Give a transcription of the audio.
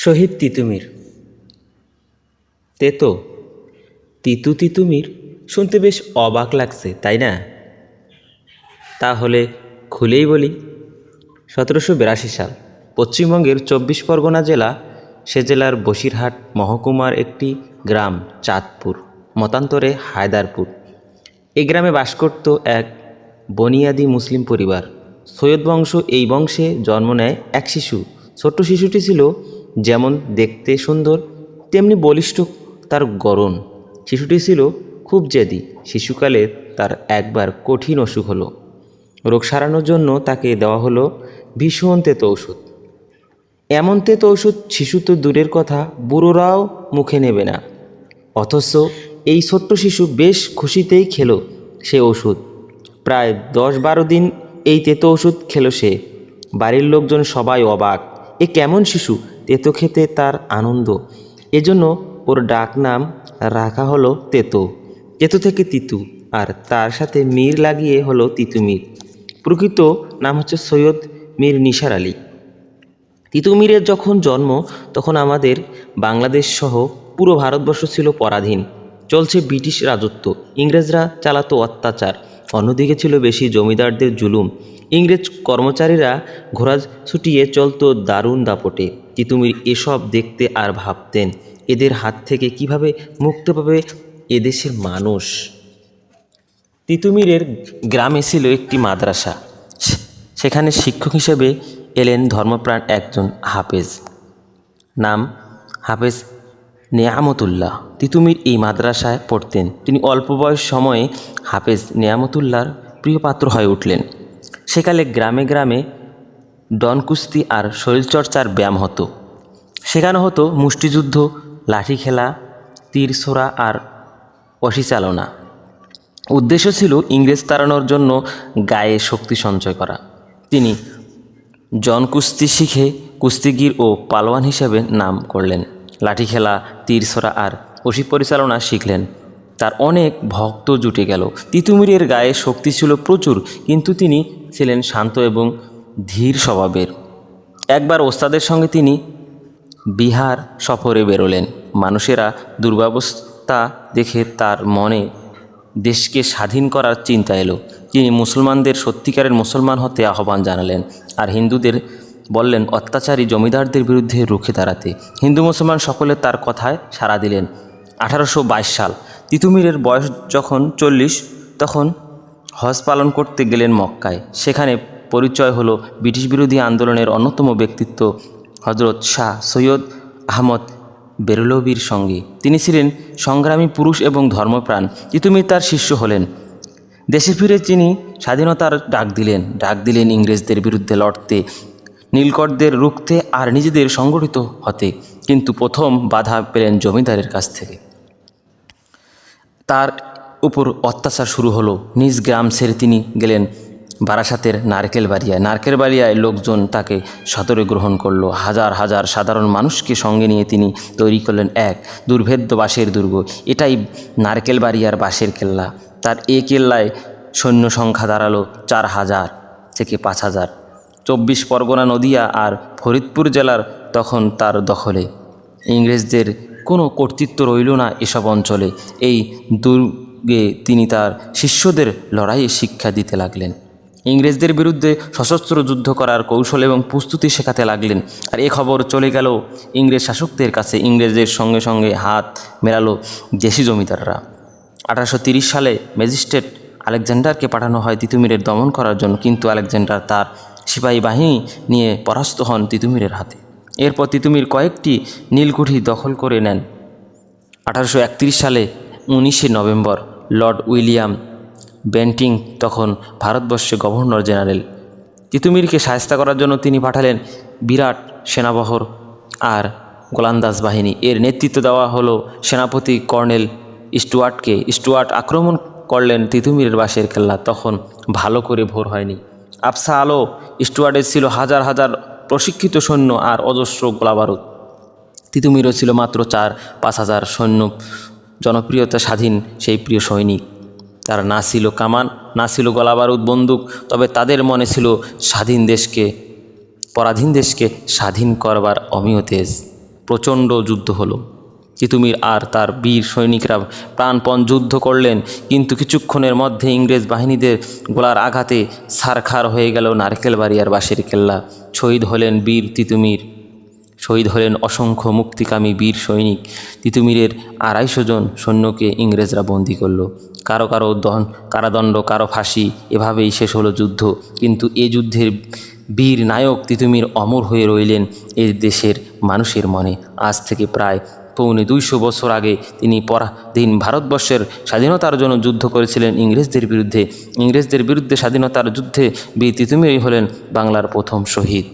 শহীদ তিতুমির। তেতো তিতু তিতুমির শুনতে বেশ অবাক লাগছে, তাই না? তাহলে খুলেই বলি। 1782 সাল, পশ্চিমবঙ্গের 24 পরগনা জেলা, সে জেলার বসিরহাট মহকুমার একটি গ্রাম চাঁদপুর, মতান্তরে হায়দারপুর। এই গ্রামে বাস করত এক বনিয়াদি মুসলিম পরিবার। সৈয়দ বংশ। এই বংশে জন্ম নেয় এক শিশু। ছোট্ট শিশুটি ছিল যেমন দেখতে সুন্দর, তেমনি বলিষ্ঠ তার গড়ন। শিশুটি ছিল খুব জেদি। শিশুকালে তার একবার কঠিন অসুখ হলো। রোগ সারানোর জন্য তাকে দেওয়া হলো ভীষণ তেতো ঔষধ। এমন তেতো ঔষধ শিশু তো দূরের কথা, বুড়োরাও মুখে নেবে না। অথচ এই ছোট্ট শিশু বেশ খুশিতেই খেলো সে ওষুধ। প্রায় 10-12 দিন এই তেতো ওষুধ খেলো সে। বাড়ির লোকজন সবাই অবাক, এ কেমন শিশু, তেতো খেতে তার আনন্দ। এজন্য ওর ডাক নাম রাখা হলো তেতো। তেতো থেকে তিতু, আর তার সাথে মীর লাগিয়ে হলো তিতুমির। প্রকৃত নাম হচ্ছে সৈয়দ মীর নিসার আলী। তিতুমিরের যখন জন্ম, তখন আমাদের বাংলাদেশ সহ পুরো ভারতবর্ষ ছিল পরাধীন। চলছে ব্রিটিশ রাজত্ব, ইংরেজরা চালাতো অত্যাচার। অন্যদিকে ছিল বেশি জমিদারদের জুলুম। ইংরেজ কর্মচারীরা ঘোড়া ছুটিয়ে চলতো দারুণ দাপটে। তিতুমির এসব দেখতে আর ভাবতেন, এদের হাত থেকে কিভাবে মুক্তি পাবে এদেশের মানুষ। তিতুমিরের গ্রামে ছিল একটি মাদ্রাসা। সেখানে শিক্ষক হিসেবে এলেন ধর্মপ্রাণ একজন হাফেজ, নাম হাফেজ নেয়ামতুল্লাহ। তিতুমির এই মাদ্রাসায় পড়তেন। তিনি অল্প বয়স সময়ে হাফেজ নেয়ামতুল্লাহর প্রিয় পাত্র হয়ে উঠলেন। সেকালে গ্রামে গ্রামে ডন কুস্তি আর শরীরচর্চার ব্যায়াম হতো। শেখানো হতো মুষ্টিযুদ্ধ, লাঠি খেলা, তীর ছোড়া আর অসি চালনা। উদ্দেশ্য ছিল ইংরেজ তাড়ানোর জন্য গায়ে শক্তি সঞ্চয় করা। তিনি জন কুস্তি শিখে কুস্তিগির ও পালোয়ান হিসেবে নাম করলেন। লাঠি খেলা, তীর ছোড়া আর অসি পরিচালনা শিখলেন। তার অনেক ভক্ত জুটে গেল। তিতুমিরের গায়ে শক্তি ছিল প্রচুর, কিন্তু তিনি ছিলেন শান্ত এবং ধীর স্বভাবের। একবার ওস্তাদের সঙ্গে তিনি বিহার সফরে বেরোলেন। মানুষেরা দুর্ব্যবস্থা দেখে তার মনে দেশকে স্বাধীন করার চিন্তা এলো। তিনি মুসলমানদের সত্যিকারের মুসলমান হতে আহ্বান জানালেন, আর হিন্দুদের বললেন অত্যাচারী জমিদারদের বিরুদ্ধে রুখে দাঁড়াতে। হিন্দু মুসলমান সকলে তার কথায় সাড়া দিলেন। 1822 সাল, তিতুমিরের বয়স যখন 40, তখন হজ পালন করতে গেলেন মক্কায়। সেখানে পরিচয় হলো ব্রিটিশ বিরোধী আন্দোলনের অন্যতম ব্যক্তিত্ব হজরত শাহ সৈয়দ আহমদ বেরলভীর সঙ্গে। তিনি ছিলেন সংগ্রামী পুরুষ এবং ধর্মপ্রাণ। তিতুমির তার শিষ্য হলেন। দেশে ফিরে তিনি স্বাধীনতার ডাক দিলেন ইংরেজদের বিরুদ্ধে লড়তে, নীলকরদের রুখতে আর নিজেদের সংগঠিত হতে। কিন্তু প্রথম বাধা পেলেন জমিদারের কাছ থেকে। তার উপর অত্যাচার শুরু হলো। নিজ গ্রাম ছেড়ে তিনি গেলেন বারাসাতের নারকেলবাড়িয়ায় লোকজন তাকে সাদরে গ্রহণ করলো। হাজার হাজার সাধারণ মানুষকে সঙ্গে নিয়ে তিনি তৈরি করলেন এক দুর্ভেদ্য বাঁশের দুর্গ। এটাই নারকেলবাড়িয়ার বাঁশের কেল্লা। তার এ কেল্লায় সৈন্য সংখ্যা দাঁড়ালো 4000 থেকে 5000। 24 পরগনা, নদিয়া আর ফরিদপুর জেলার তখন তার দখলে। ইংরেজদের কোনো কর্তৃত্ব রইল না এসব অঞ্চলে। এই দুর্গে তিনি তার শিষ্যদের লড়াইয়ে শিক্ষা দিতে লাগলেন। ইংরেজদের বিরুদ্ধে সশস্ত্র যুদ্ধ করার কৌশল এবং প্রস্তুতি শেখাতে লাগলেন। আর এ খবর চলে গেল ইংরেজ শাসকদের কাছে। ইংরেজদের সঙ্গে সঙ্গে হাত মেলালো দেশি জমিদাররা। 1830 সালে ম্যাজিস্ট্রেট আলেকজান্ডারকে পাঠানো হয় তিতুমিরের দমন করার জন্য, কিন্তু আলেকজান্ডার তার সিপাহী বাহিনী নিয়ে পরাস্ত হন তিতুমিরের হাতে। এরপর তিতুমির কয়েকটি নীলকুঠি দখল করে নেন। 1831 সালে 19শে নভেম্বর লর্ড উইলিয়াম বেন্টিং তখন ভারতবর্ষে গভর্নর জেনারেল। তিতুমিরকে শায়েস্তা করার জন্য তিনি পাঠালেন বিরাট সেনাবহর আর গোলন্দাজ বাহিনী। এর নেতৃত্ব দেওয়া হলো সেনাপতি কর্নেল স্টুয়ার্টকে। স্টুয়ার্ট আক্রমণ করলেন তিতুমিরের বাঁশের কেল্লা। তখন ভালো করে ভোর হয়নি। আফসা আলো স্টুয়ার্টের ছিল হাজার হাজার প্রশিক্ষিত সৈন্য আর অজস্র গোলাবারুদ। তিতুমিরও ছিল মাত্র 4-5 হাজার সৈন্য। জনপ্রিয়তা স্বাধীন সেই প্রিয় সৈনিক। তার না ছিল কামান, না ছিল গোলাবারুদ, বন্দুক, তবে তাদের মনে ছিল পরাধীন দেশকে স্বাধীন করবার অমিয় তেজ। প্রচণ্ড যুদ্ধ হলো। তিতুমির আর তার বীর সৈনিকরা প্রাণপণ যুদ্ধ করলেন, কিন্তু কিছুক্ষণের মধ্যে ইংরেজ বাহিনীদের গোলার আঘাতে ছারখার হয়ে গেল নারকেলবাড়ি আর বাঁশের কেল্লা। শহীদ হলেন বীর তিতুমির, শহীদ হলেন অসংখ্য মুক্তিকামী বীর সৈনিক। তিতুমিরের 250 জন সৈন্যকে ইংরেজরা বন্দী করল। কারো কারো কারাদণ্ড, কারো ফাঁসি, এভাবেই শেষ হলো যুদ্ধ। কিন্তু এ যুদ্ধের বীর নায়ক তিতুমির অমর হয়ে রইলেন এই দেশের মানুষের মনে। আজ থেকে প্রায় 250 বছর আগে তিনি পরাধীন ভারতবর্ষের স্বাধীনতার জন্য যুদ্ধ করেছিলেন ইংরেজদের বিরুদ্ধে। ইংরেজদের বিরুদ্ধে স্বাধীনতার যুদ্ধে বীর তিতুমিরই হলেন বাংলার প্রথম শহীদ।